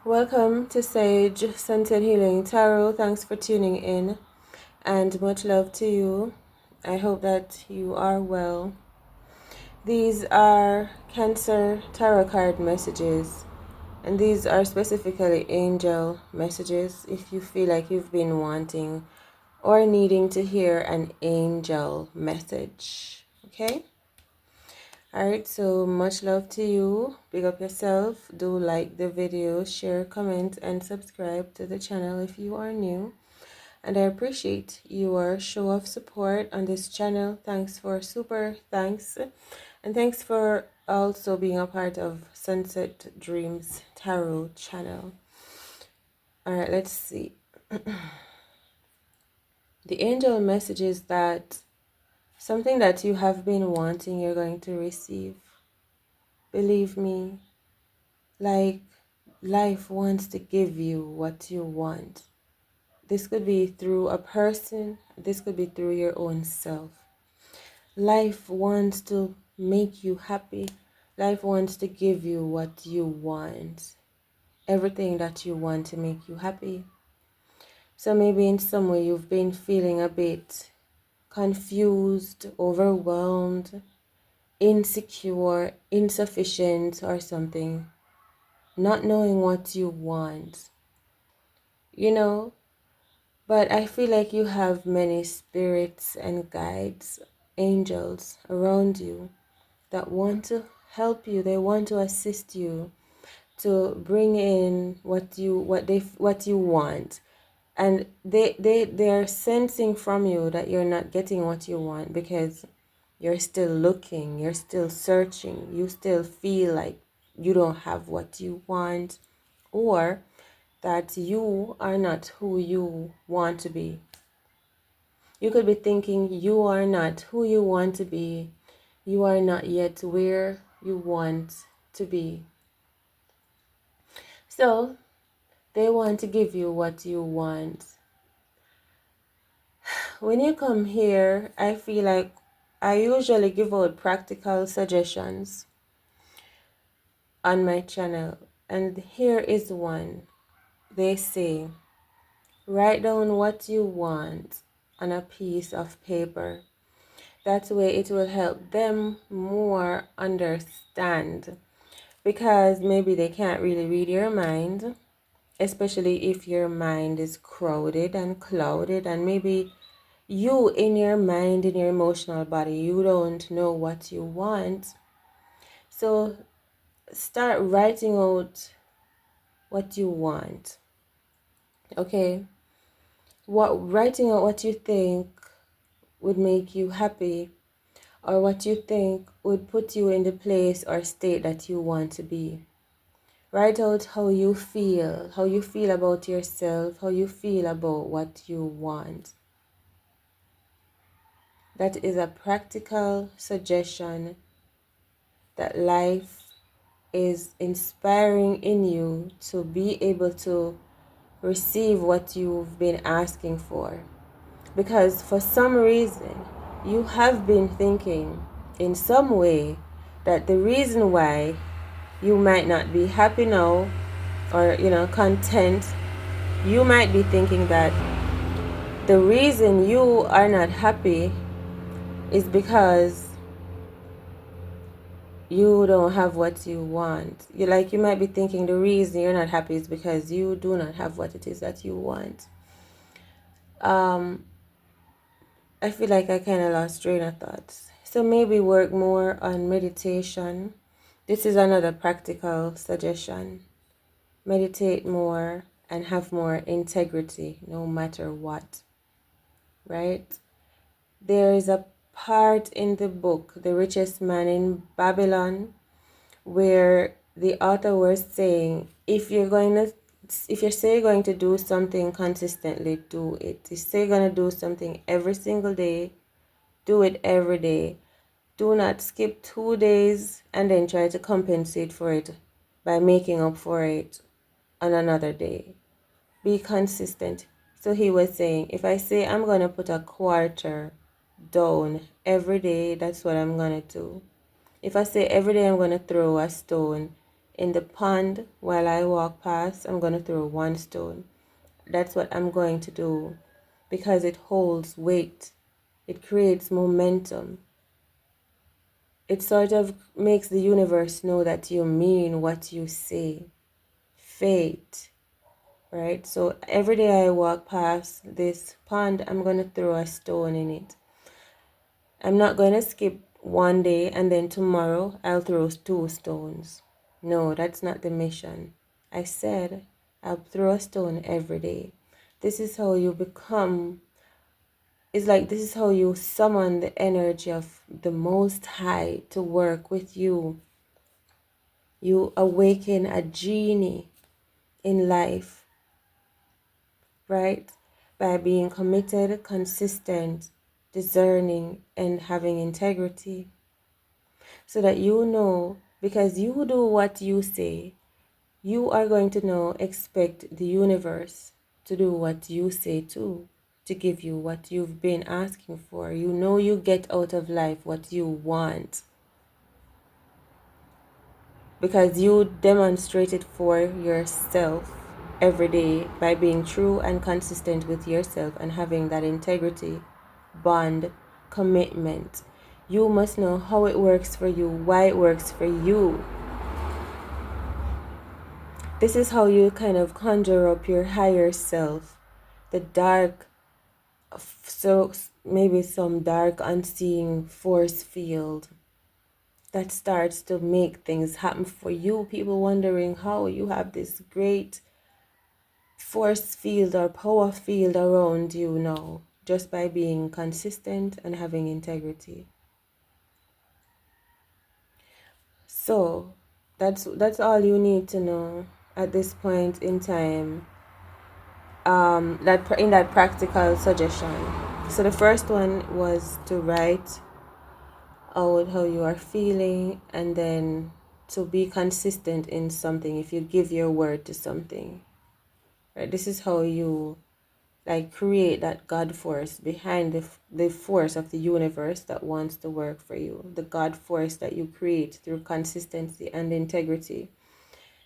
Welcome to Sage Scented Healing Tarot. Thanks for tuning in and much love to you. I hope that you are well. These are Cancer Tarot card messages, and these are specifically angel messages if you feel like you've been wanting or needing to hear an angel message. Okay? Alright, so much love to you. Big up yourself. Do like the video, share, comment, and subscribe to the channel if you are new. And I appreciate your show of support on this channel. Thanks for super thanks. And thanks for also being a part of Sunset Dreams Tarot channel. Alright, let's see. The angel message is that something that you have been wanting, you're going to receive. Believe me, like life wants to give you what you want. This could be through a person, this could be through your own self. Life wants to make you happy. Life wants to give you what you want. Everything that you want to make you happy. So maybe in some way you've been feeling a bit confused, overwhelmed, insecure, insufficient or something. Not knowing what you want. But I feel like you have many spirits and guides, angels around you that want to help you. They want to assist you to bring in what you want. And they're sensing from you that you're not getting what you want because you're still looking, you're still searching, you still feel like you don't have what you want, or that you are not who you want to be. You could be thinking you are not who you want to be. You are not yet where you want to be. So they want to give you what you want. When you come here, I feel like I usually give out practical suggestions on my channel. And here is one. They say, write down what you want on a piece of paper. That way it will help them more understand, because maybe they can't really read your mind, especially if your mind is crowded and clouded, and maybe you in your mind, in your emotional body, you don't know what you want. So start writing out what you want. Okay? Writing out what you think would make you happy, or what you think would put you in the place or state that you want to be. Write out how you feel about yourself, how you feel about what you want. That is a practical suggestion that life is inspiring in you to be able to receive what you've been asking for. Because for some reason, you have been thinking in some way that the reason why you might not be happy now, or content, you might be thinking that the reason you are not happy is because you don't have what you want. You might be thinking the reason you're not happy is because you do not have what it is that you want. I feel like I kind of lost train of thoughts. So maybe work more on meditation. This is another practical suggestion. Meditate more and have more integrity no matter what. Right? There is a part in the book, The Richest Man in Babylon, where the author was saying, if you're going to do something consistently, do it. If you say you're going to do something every single day, do it every day. Do not skip 2 days and then try to compensate for it by making up for it on another day. Be consistent. So he was saying, if I say I'm going to put a quarter down every day, that's what I'm going to do. If I say every day I'm going to throw a stone, In the pond, while I walk past, I'm going to throw one stone. That's what I'm going to do because it holds weight. It creates momentum. It sort of makes the universe know that you mean what you say. Fate, right? So every day I walk past this pond, I'm going to throw a stone in it. I'm not going to skip one day and then tomorrow I'll throw two stones. No, that's not the mission. I said I'll throw a stone every day. This is how you become, it's like this is how you summon the energy of the Most High to work with you. You awaken a genie in life, right? By being committed, consistent, discerning, and having integrity. So that you know, because you do what you say, you are going to know, expect the universe to do what you say too, to give you what you've been asking for. You know you get out of life what you want because you demonstrate it for yourself every day by being true and consistent with yourself and having that integrity, bond, commitment. You must know how it works for you, why it works for you. This is how you kind of conjure up your higher self, the dark, so maybe some dark unseen force field that starts to make things happen for you. People wondering how you have this great force field or power field around you now, just by being consistent and having integrity. So that's all you need to know at this point in time. In that practical suggestion. So the first one was to write out how you are feeling, and then to be consistent in something. If you give your word to something, right? This is how you like create that God force behind the force of the universe that wants to work for you. The God force that you create through consistency and integrity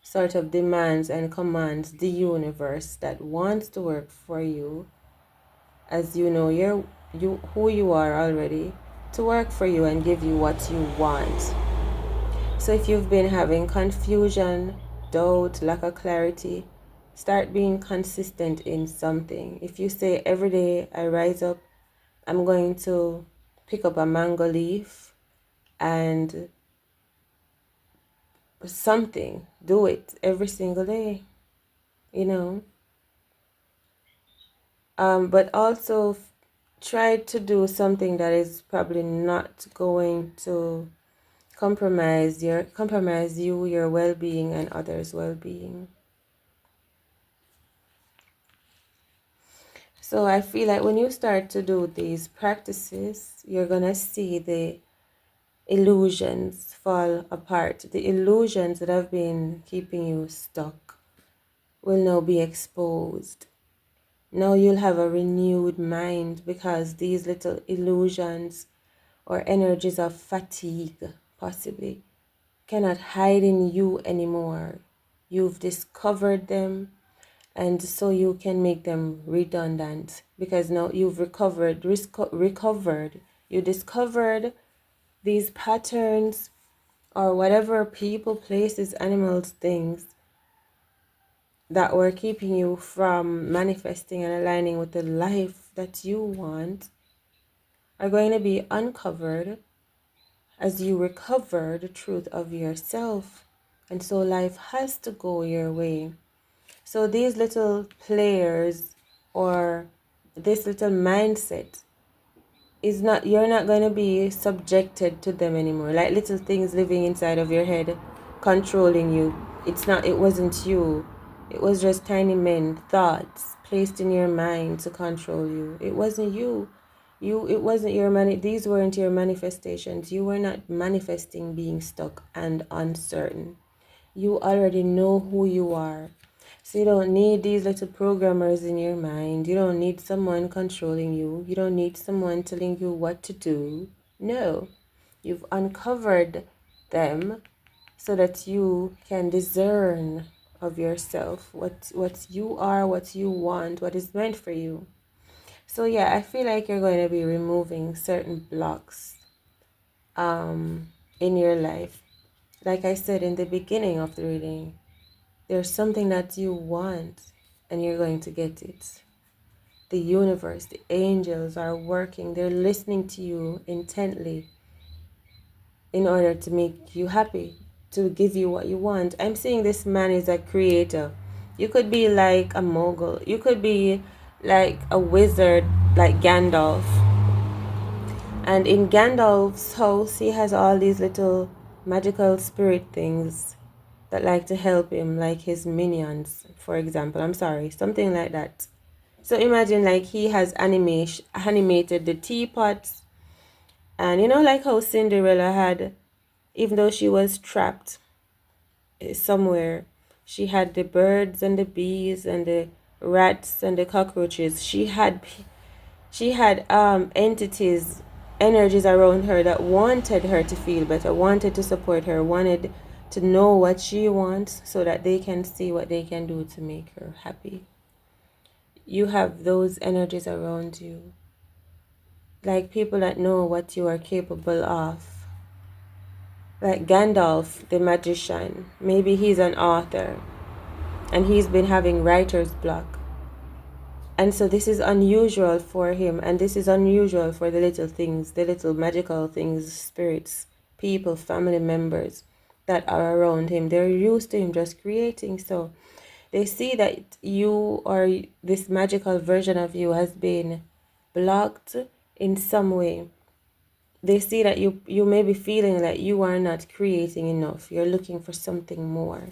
sort of demands and commands the universe that wants to work for you, as you know you who you are already, to work for you and give you what you want. So if you've been having confusion, doubt, lack of clarity, start being consistent in something. If you say every day I rise up, I'm going to pick up a mango leaf and something, do it every single day, you know. But also try to do something that is probably not going to compromise you, your well-being, and others' well-being. So I feel like when you start to do these practices, you're gonna see the illusions fall apart. The illusions that have been keeping you stuck will now be exposed. Now you'll have a renewed mind because these little illusions or energies of fatigue possibly cannot hide in you anymore. You've discovered them, and so you can make them redundant because now you've recovered. You discovered these patterns or whatever, people, places, animals, things that were keeping you from manifesting and aligning with the life that you want are going to be uncovered as you recover the truth of yourself. And so life has to go your way. So these little players or this little mindset is not, you're not going to be subjected to them anymore. Like little things living inside of your head controlling you. It wasn't you. It was just tiny men, thoughts placed in your mind to control you. It wasn't you. It wasn't your these weren't your manifestations. You were not manifesting being stuck and uncertain. You already know who you are. So you don't need these little programmers in your mind. You don't need someone controlling you. You don't need someone telling you what to do. No, you've uncovered them. so that you can discern of yourself what you are, what you want, what is meant for you. So yeah, I feel like you're going to be removing certain blocks in your life. Like I said in the beginning of the reading, there's something that you want and you're going to get it. The universe, the angels are working, they're listening to you intently in order to make you happy, to give you what you want. I'm saying this man is a creator. You could be like a mogul, you could be like a wizard like Gandalf. And in Gandalf's house, he has all these little magical spirit things that like to help him, like his minions, for example. I'm sorry, something like that. So imagine like he has animated the teapots, and like how Cinderella had, even though she was trapped somewhere, she had the birds and the bees and the rats and the cockroaches. She had entities, energies around her that wanted her to feel better, wanted to support her, wanted to know what she wants so that they can see what they can do to make her happy. You have those energies around you, like people that know what you are capable of. Like Gandalf, the magician, maybe he's an author and he's been having writer's block. And so this is unusual for him, and this is unusual for the little things, the little magical things, spirits, people, family members that are around him. They're used to him just creating. So they see that you, or this magical version of you, has been blocked in some way. They see that you may be feeling that you are not creating enough. You're looking for something more.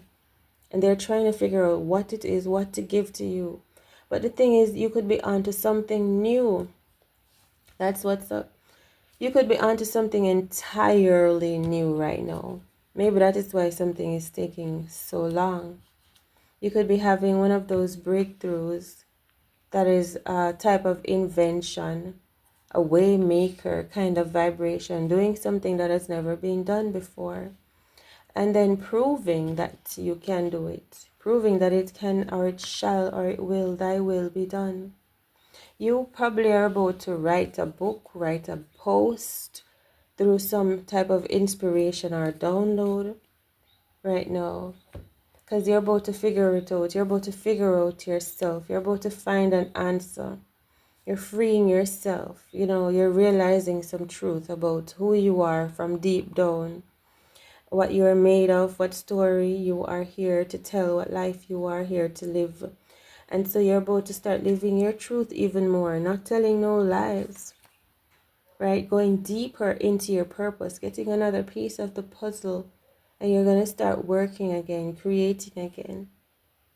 And they're trying to figure out what it is, what to give to you. But the thing is, you could be onto something new. That's what's up. You could be onto something entirely new right now. Maybe that is why something is taking so long. You could be having one of those breakthroughs that is a type of invention, a way maker kind of vibration, doing something that has never been done before. And then proving that you can do it, proving that it can, or it shall, or it will, thy will be done. You probably are about to write a book, write a post through some type of inspiration or download right now, because you're about to figure it out. You're about to figure out yourself. You're about to find an answer. You're freeing yourself. You're realizing some truth about who you are from deep down, what you are made of, what story you are here to tell, what life you are here to live. And so you're about to start living your truth even more, not telling no lies, right? Going deeper into your purpose, getting another piece of the puzzle, and you're going to start working again, creating again.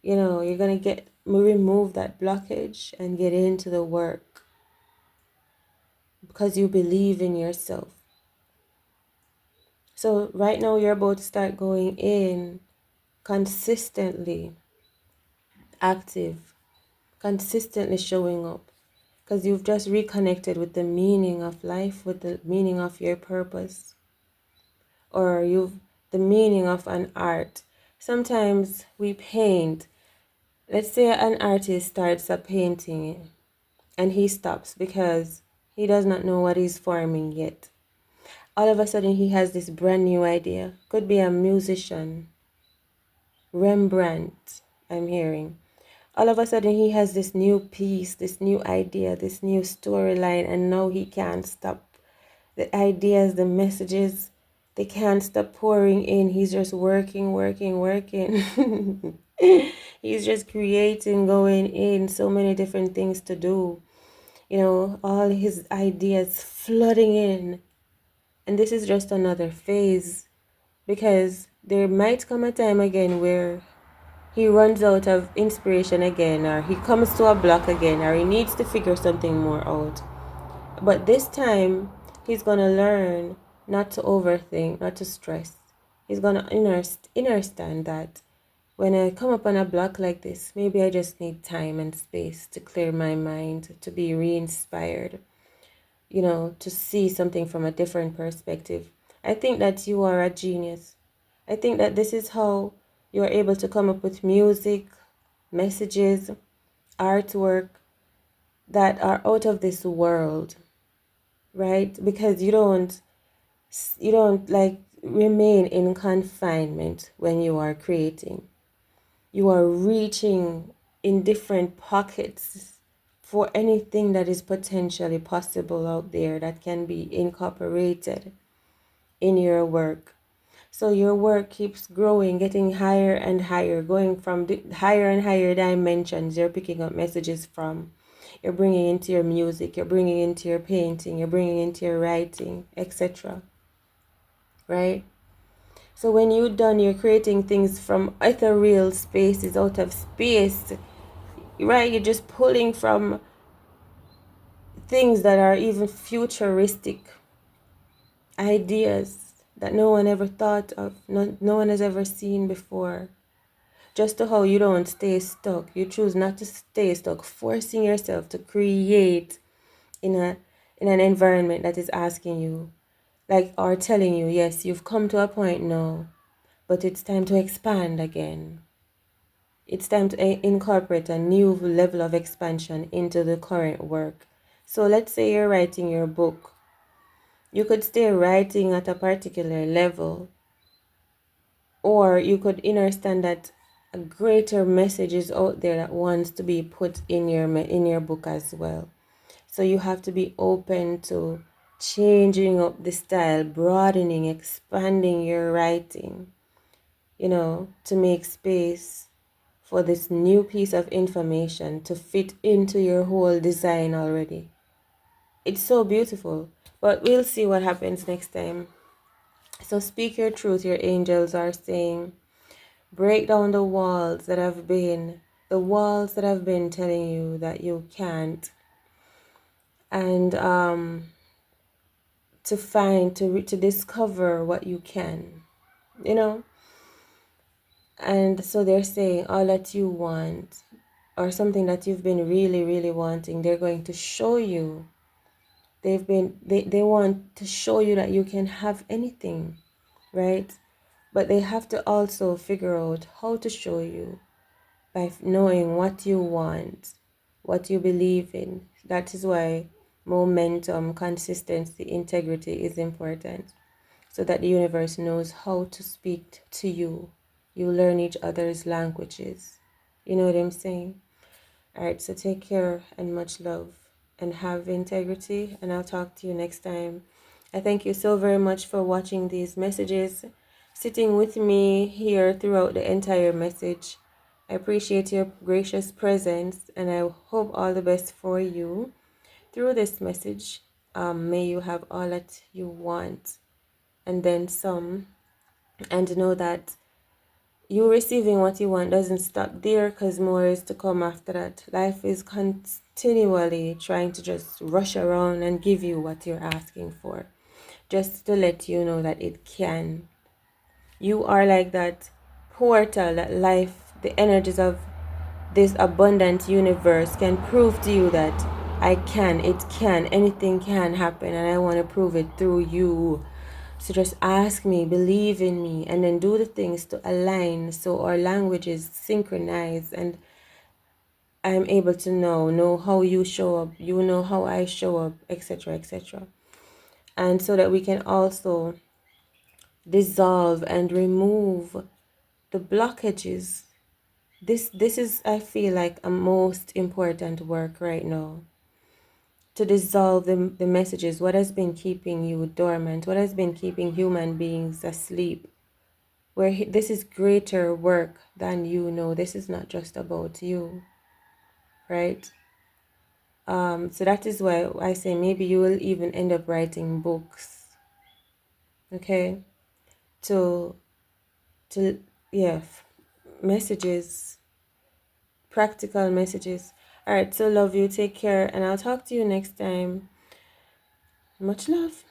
You're going to remove that blockage and get into the work because you believe in yourself. So right now you're about to start going in consistently active, consistently showing up, because you've just reconnected with the meaning of life, with the meaning of your purpose, or the meaning of an art. Sometimes we paint. Let's say an artist starts a painting and he stops because he does not know what he's forming yet. All of a sudden he has this brand new idea. Could be a musician, Rembrandt, I'm hearing. All of a sudden he has this new piece, this new idea, this new storyline, and now he can't stop. The ideas, the messages, they can't stop pouring in. He's just working. He's just creating, going in, so many different things to do. All his ideas flooding in. And this is just another phase, because there might come a time again where he runs out of inspiration again, or he comes to a block again, or he needs to figure something more out. But this time, he's going to learn not to overthink, not to stress. He's going to understand that when I come up on a block like this, maybe I just need time and space to clear my mind, to be re-inspired, to see something from a different perspective. I think that you are a genius. I think that this is how you're able to come up with music, messages, artwork that are out of this world, right? Because you don't like remain in confinement when you are creating. You are reaching in different pockets for anything that is potentially possible out there that can be incorporated in your work. So your work keeps growing, getting higher and higher, going from higher and higher dimensions you're picking up messages from. You're bringing into your music, you're bringing into your painting, you're bringing into your writing, etc. Right? So when you're done, you're creating things from ethereal spaces, out of space, right? You're just pulling from things that are even futuristic, ideas that no one ever thought of, no one has ever seen before. Just to how you don't stay stuck. You choose not to stay stuck, forcing yourself to create in an environment that is asking you, like, or telling you, yes, you've come to a point now, but it's time to expand again. It's time to incorporate a new level of expansion into the current work. So let's say you're writing your book. You could stay writing at a particular level, or you could understand that a greater message is out there that wants to be put in your book as well. So you have to be open to changing up the style, broadening, expanding your writing, to make space for this new piece of information to fit into your whole design already. It's so beautiful, but we'll see what happens next time. So speak your truth, your angels are saying. Break down the walls that have been telling you that you can't, and to discover what you can, you know. And so they're saying all that you want, or something that you've been really, really wanting, they're going to show you. They want to show you that you can have anything, right? But they have to also figure out how to show you by knowing what you want, what you believe in. That is why momentum, consistency, integrity is important, so that the universe knows how to speak to you. You learn each other's languages. You know what I'm saying? All right, so take care and much love and have integrity, and I'll talk to you next time. I thank you so very much for watching these messages, sitting with me here throughout the entire message. I appreciate your gracious presence, and I hope all the best for you through this message. May you have all that you want and then some, and know that you receiving what you want doesn't stop there, because more is to come after that. Life is continually trying to just rush around and give you what you're asking for, just to let you know that it can. You are like that portal that life, the energies of this abundant universe can prove to you that it can, anything can happen, and I want to prove it through you. So just ask me, believe in me, and then do the things to align so our languages synchronize, and I'm able to know how you show up, you know how I show up, etc., etc. And so that we can also dissolve and remove the blockages. This is, I feel like, a most important work right now, to dissolve the messages, what has been keeping you dormant, what has been keeping human beings asleep, where this is greater work than this is not just about you, right? So that is why I say maybe you will even end up writing books, okay, to yeah, messages, practical messages. All right, so love you, take care, and I'll talk to you next time. Much love.